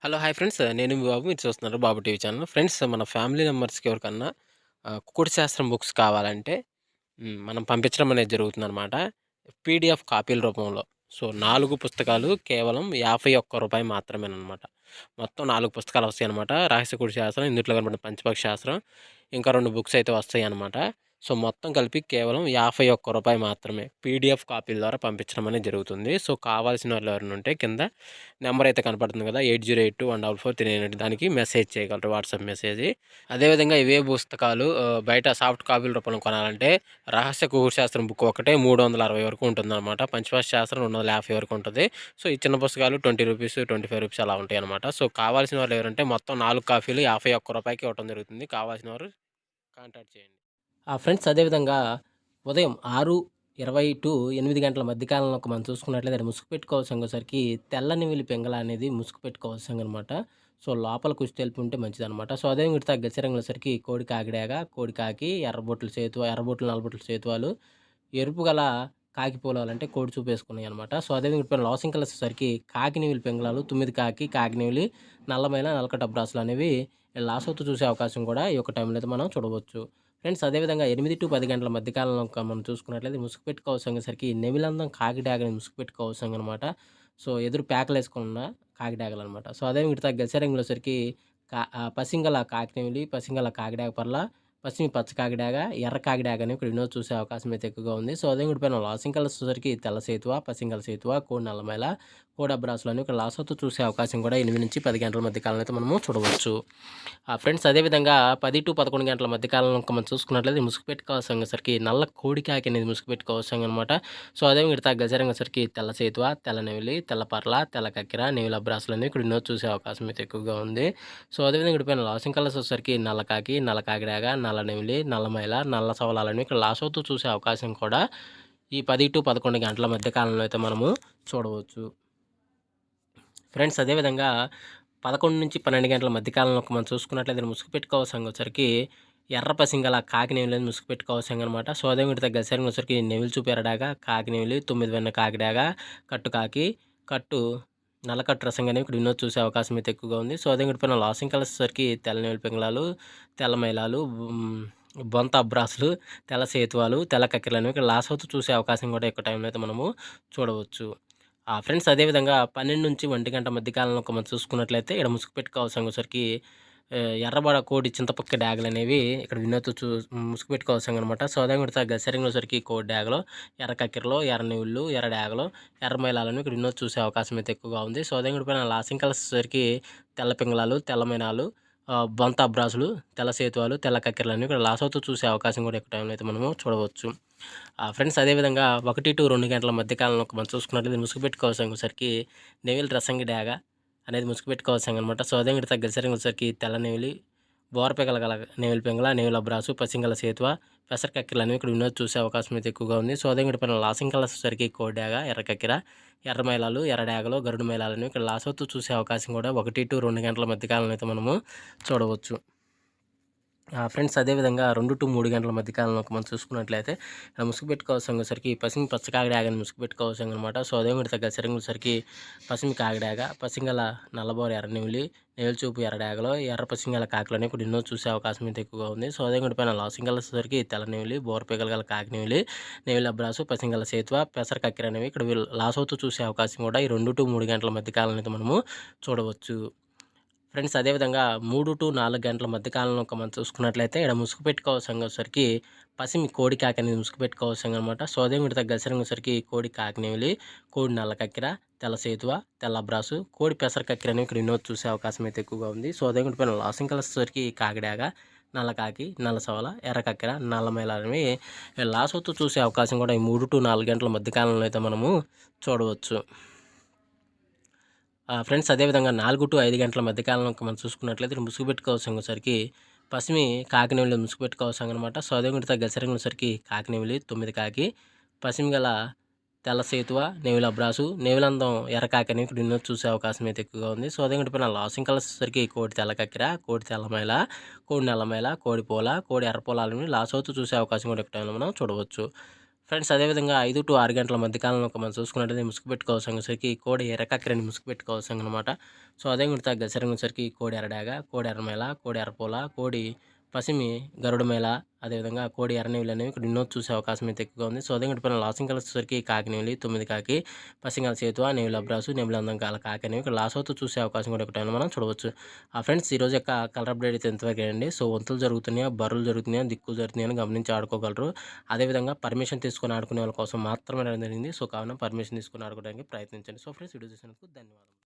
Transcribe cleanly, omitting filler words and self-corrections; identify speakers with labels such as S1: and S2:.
S1: Hello! Hi friends. నేను మీ బాబు. మీరు చూస్తున్నారు బాబు టీవీ ఛానల్. ఫ్రెండ్స్ మన ఫ్యామిలీ మెంబర్స్‌కి ఎవరికన్నా కుకుడు శాస్త్రం బుక్స్ కావాలంటే మనం పంపించడం అనేది జరుగుతుందనమాట. పీడీఎఫ్ కాపీల రూపంలో. సో, 4 పుస్తకాలు కేవలం రూ. 51 మాత్రమేననమాట. మొత్తం 4 పుస్తకాలు వస్తాయనమాట. రహస్య కుడి శాస్త్రం, ఇందుట్లో కనపడిన పంచపక్షి శాస్త్రం, ఇంకా 2 బుక్స్ అయితే వస్తాయనమాట. సో, మొత్తం కలిపి కేవలం రూ. 51 మాత్రమే. పీడీఎఫ్ కాపీల ద్వారా పంపించడం అనేది జరుగుతుంది. సో, కావాల్సిన వాళ్ళు ఎవరైనా ఉంటే కింద నెంబర్ అయితే కనపడుతుంది కదా! 8082144398 దానికి మెసేజ్ చేయగలరు. WhatsApp message. అదేవిధంగా ఇవే పుస్తకాలు బయట సాఫ్ట్ కాపీల రూపంలో కొనాలంటే రహస్య కుకుడు శాస్త్రం బుక్ ఒకటే 360 వరకు ఉంటుందన్నమాట. పంచపక్షి శాస్త్రం 250 వరకు ఉంటది. సో, ఈ చిన్న పుస్తకాలు రూ. 20, రూ. 25 అలా ఉంటాయన్నమాట. సో, కావాల్సిన వాళ్ళు ఎవరంటే మొత్తం 4 కాపీలు రూ. 51కి ఇవ్వటం జరుగుతుంది. కావాల్సిన వారు కాంటాక్ట్ చేయండి. ఫ్రెండ్స్ అదేవిధంగా ఉదయం 6:20 టు 8 గంటల మధ్య కాలంలో మనం చూసుకున్నట్లయితే ముసుగు పెట్టుకోవాల్సంగసరికి తెల్లని వెల్లి పెంగళ అనేది ముసుగు పెట్టుకోవాల్సిందనమాట. సో, లోపల కుచ్చి తెలుపు ఉంటే మంచిదనమాట. సో, అదే విడత గచ్చరంగులసరికి కోడి కాకిడాగ, కోడి కాకి, ఎర్రబొట్లు సేతువ, ఎర్రబొట్లు, నల్లబొట్లు సేతువాలు, ఎరుపు గల కాకి పూలాలంటే కోడి చూపేసుకున్నాయనమాట. సో, అదే విడిపోయిన లాసింగ్ కలర్సరికి కాకినీవిలి పెంగళాలు, 9 కాకి, కాకినీవిలి, నల్లమైన, నల్లకట్ట అబ్రాసులు అనేవి లాసవుతూ చూసే అవకాశం కూడా ఈ యొక్క టైంలో అయితే మనం చూడవచ్చు. ఫ్రెండ్స్ అదేవిధంగా 8-10 గంటల మధ్య కాలంలో మనం చూసుకున్నట్లయితే ముసుగు పెట్టుకోవాల్సరికి నెమిలందం కాకి డాగని ముసుగు పెట్టుకోవాల్సిందనమాట. సో, ఎదురు ప్యాకలేసుకున్న కాకి డాగలనమాట. సో, అదే మిగతా గసరంగులసరికి పసింగల కాకినెమిలి, పసింగల కాకిడాగ పర్ల, పశ్చిమి పచ్చ కాకిడాగ, ఎర్ర కాకిడాగ అని ఇక్కడ ఎన్నో చూసే అవకాశం అయితే ఎక్కువగా ఉంది. సో, అదే విడిపోయిన లాసింగ్ కలర్స్ వచ్చేసరికి తెల్ల సేతువ, పసింగల సేతువ, కోడి నల్లమైల, కోడి అబ్రాసులు అని ఇక్కడ లాసవుతూ చూసే అవకాశం కూడా 8-10 గంటల మధ్య కాలంలో అయితే మనము చూడవచ్చు. ఫ్రెండ్స్ అదేవిధంగా 10-11 గంటల మధ్య కాలంలో మనం చూసుకున్నట్లయితే ముసుగు పెట్టుకోవాల్సరికి నల్ల కోడికాకి అనేది ముసుగు పెట్టుకోవాల్సిందనమాట. సో, అదే మిగతా గజరంగసరికి తెల్ల సేతువ, తెల్ల నెమిలి, తెల్ల పర్ల, తెల్ల కక్కెర, నెమిలి అబ్రాసులు అనేవి ఇక్కడ ఎన్నో చూసే అవకాశం అయితే ఎక్కువగా ఉంది. సో, అదేవిధంగా ఇక్కడిపైన లాసింగ్ కలర్స్ వచ్చేసరికి నల్ల కాకి, నల్ల కాకిడాగ, నల్ల నెమిలి, నల్ల మైల, నల్ల సవలాలని ఇక్కడ లాస్ అవుతూ చూసే అవకాశం కూడా ఈ 10-11 గంటల మధ్య కాలంలో అయితే మనము చూడవచ్చు. ఫ్రెండ్స్ అదేవిధంగా 11-12 గంటల మధ్య కాలంలో మనం చూసుకున్నట్లయితే ముసుగు పెట్టుకోవాల్సరికి ఎర్ర పసింగల కాకి నెమిలి ముసుగు పెట్టుకోవాల్సిందనమాట. సో, అదే విడత గసరంగా వచ్చరికి నెమిలి చూపెరడాగ, కాకి నెమిలి, 9 వెన్న కాకిడాగ, కట్టు కాకి, కట్టు నల్లకట్టు రసంగానే ఇక్కడ ఎన్నో చూసే అవకాశం అయితే ఎక్కువగా ఉంది. సో, అదే విడిపోయిన లాసింగ్ కలర్స్ వచ్చరికి తెల్ల నెమిలి పింగళాలు, తెల్ల మైలాలు, బొంత అబ్రాసులు, తెల్ల సేతువాలు, తెల్ల కక్కెరలు అనేవి ఇక్కడ లాస్ అవుతూ చూసే అవకాశం కూడా ఎక్కువ టైంలో అయితే మనము చూడవచ్చు. ఫ్రెండ్స్ అదేవిధంగా 12-1 గంట మధ్య కాలంలో మనం చూసుకున్నట్లయితే ఇక్కడ ముసుగు పెట్టుకోవాల్సరికి ఎర్రబడ కోడి చింతపక్క డాగలనేవి ఇక్కడ వినోతు ముసుగు పెట్టుకోవాల్సిందనమాట. సో, అదే విడత గసరంగులసరికి కోడి డాగలో, ఎర్ర కక్కెరలో, ఎర్ర నెవుళ్ళు, ఎర్ర డాగలో, ఎర్ర మైలాలను ఇక్కడ వినోతు చూసే అవకాశం అయితే ఎక్కువగా ఉంది. సో, అదే విడిపోయిన లాసింగ్ కలర్సరికి తెల్ల పింగళాలు, తెల్ల మైనాలు, బొంత అబ్రాసులు, తెల్ల సేతువాలు, తెల్ల కక్కెరలను ఇక్కడ లాస్ అవుతూ చూసే అవకాశం కూడా ఎక్కువ టైంలో అయితే మనము చూడవచ్చు. ఫ్రెండ్స్ అదేవిధంగా 1-2 గంటల మధ్య కాలంలో మనం చూసుకున్నట్లయితే ముసుగు పెట్టుకోవాల్సరికి నెవిలి రసంగి డాగ అనేది ముసుగు పెట్టుకోవాల్సిందనమాట. సో, అదే విడత గసరంగులసరికి తెల్ల నెమిలి, బోరపెగల గల నెమిలి పెంగళ, నెమిలి అబ్రాసు, పసింగల సేతువ, పెసర కక్కెరలు అనేవి ఇక్కడ వినోద్ చూసే అవకాశం అయితే ఎక్కువగా ఉంది. సో, అదే విడిపోయిన లాసింగ్ కలర్స్ వచ్చేసరికి కోడి డాగ, ఎర్ర కక్కెర, ఎర్ర మైలాలు, ఎర్ర డాగలు, గరుడు మైలాలను ఇక్కడ లాస్ అవుతూ చూసే అవకాశం కూడా 1-2 గంటల మధ్య కాలంలో అయితే మనము చూడవచ్చు. ఫ్రెండ్స్ అదేవిధంగా 2-3 గంటల మధ్య కాలంలో మనం చూసుకున్నట్లయితే ముసుగు పెట్టుకోవాల్సరికి పసిమి పచ్చ కాకిడాగని ముసుగు పెట్టుకోవాల్సిందనమాట. సో, అదే విడత గసరంగులసరికి పసిమి కాకిడాగ, పసింగల నల్లబోర ఎర్ర నెమిలి, నేలచూపు ఎర్ర డాగలో, ఎర్ర పసింగల కాకులని ఇప్పుడు ఎన్నో చూసే అవకాశం అయితే ఎక్కువగా ఉంది. సో, అదే విడిపోయిన లాసింగ్ కలర్సరికి తెల్ల నెమిలి, బోరపెగల గల కాకి నెమిలి, నెమిలి అబ్రాసు, పసింగల సేతువ, పెసర కక్కెర అనేవి ఇక్కడ లాస్ అవుతూ చూసే అవకాశం కూడా ఈ 2-3 గంటల మధ్య కాలంలో అయితే మనము చూడవచ్చు. ఫ్రెండ్స్ అదేవిధంగా 3-4 గంటల మధ్య కాలంలో మనం చూసుకున్నట్లయితే ఇక్కడ ముసుగు పెట్టుకోవాల్సరికి పసిమి కోడి కాకి అనేది ముసుగు పెట్టుకోవాల్సిందనమాట. సో, అదే విడత గసరంగసరికి కోడి కాకి నెమిలి, కోడి నల్ల కక్కెర, తెల్ల సేతువ, తెల్ల అబ్రాసు, కోడి పెసర కక్కెర అనేవి ఇక్కడ ఎన్నో చూసే అవకాశం అయితే ఎక్కువగా ఉంది. సో, అదే విడిపోయిన లాసింగ్ కలర్సరికి కాకిడాగ, నల్ల కాకి, నల్ల సవల, ఎర్ర కక్కెర, నల్ల మైల అనేవి లాస్ అవుతూ చూసే అవకాశం కూడా ఈ 3-4 గంటల మధ్య కాలంలో అయితే మనము చూడవచ్చు. ఫ్రెండ్స్ అదేవిధంగా 4-5 గంటల మధ్య కాలంలో మనం చూసుకున్నట్లయితే ముసుగు పెట్టుకోవాల్సరికి పసిమి కాకినెమిలి ముసుగు పెట్టుకోవాల్సిందనమాట. సో, అదే విడత గసరంగులసరికి కాకినెమిలి, 9 కాకి, పసిమి గల తెల్ల సేతువ, నెమిలి అబ్రాసు, నెమిలందం ఎర్ర కాకి అనేవి ఇక్కడ ఎన్నో చూసే అవకాశం అయితే ఎక్కువగా ఉంది. సో, అదే విడిపోయిన లాసింగ్ కలర్స్ వచ్చేసరికి కోడి తెల్ల కక్కెర, కోడి తెల్లమైల, కోడి నల్లమైల, కోడి పూల, కోడి ఎర్ర పూలాలని లాస్ అవుతూ చూసే అవకాశం కూడా ఎక్కువ టైంలో మనం చూడవచ్చు. ఫ్రెండ్స్ అదేవిధంగా 5-6 గంటల మధ్య కాలంలో మనం చూసుకున్నట్టయితే ముసుగు పెట్టుకోవాల్సరికి కోడి ఎర్రకక్కిరని ముసుగు పెట్టుకోవాల్సిందనమాట. సో అదే గుర్తా గసరంగుసరికి కోడి ఎర్రడాగ, కోడి ఎర్రమేల, కోడి ఎర్రపోల, కోడి పసిమి, గరుడ మేల, అదేవిధంగా కోడి ఎర్రనెమిలి అనేవి ఇక్కడ ఎన్నో చూసే అవకాశం అయితే ఎక్కువగా ఉంది. సో అదే పైన లాసింగ్ కలర్స్ వచ్చేసరికి కాకినెమిలి, 9 కాకి, పసింగల సేతువ, నెమిలి అబ్రాసు, నెమిలి అందంకాల కాకి అనేవి ఇక్కడ లాస్ అవుతూ చూసే అవకాశం కూడా ఒకటైనా మనం చూడవచ్చు. ఫ్రెండ్స్ ఈరోజు యొక్క కలర్ అప్డేట్ అయితే ఎంతవరకే అండి. సో వంతులు జరుగుతున్నాయా, బర్రెలు జరుగుతున్నాయా, దిక్కులు జరుగుతున్నాయా అని గమనించి ఆడుకోగలరు. అదేవిధంగా పర్మిషన్ తీసుకొని ఆడుకునే వాళ్ళ కోసం మాత్రమే రావడం జరిగింది. సో కావున పర్మిషన్ తీసుకొని ఆడుకోవడానికి ప్రయత్నించండి. సో ఫ్రెండ్స్ వీడియో చూసినందుకు ధన్యవాదాలు.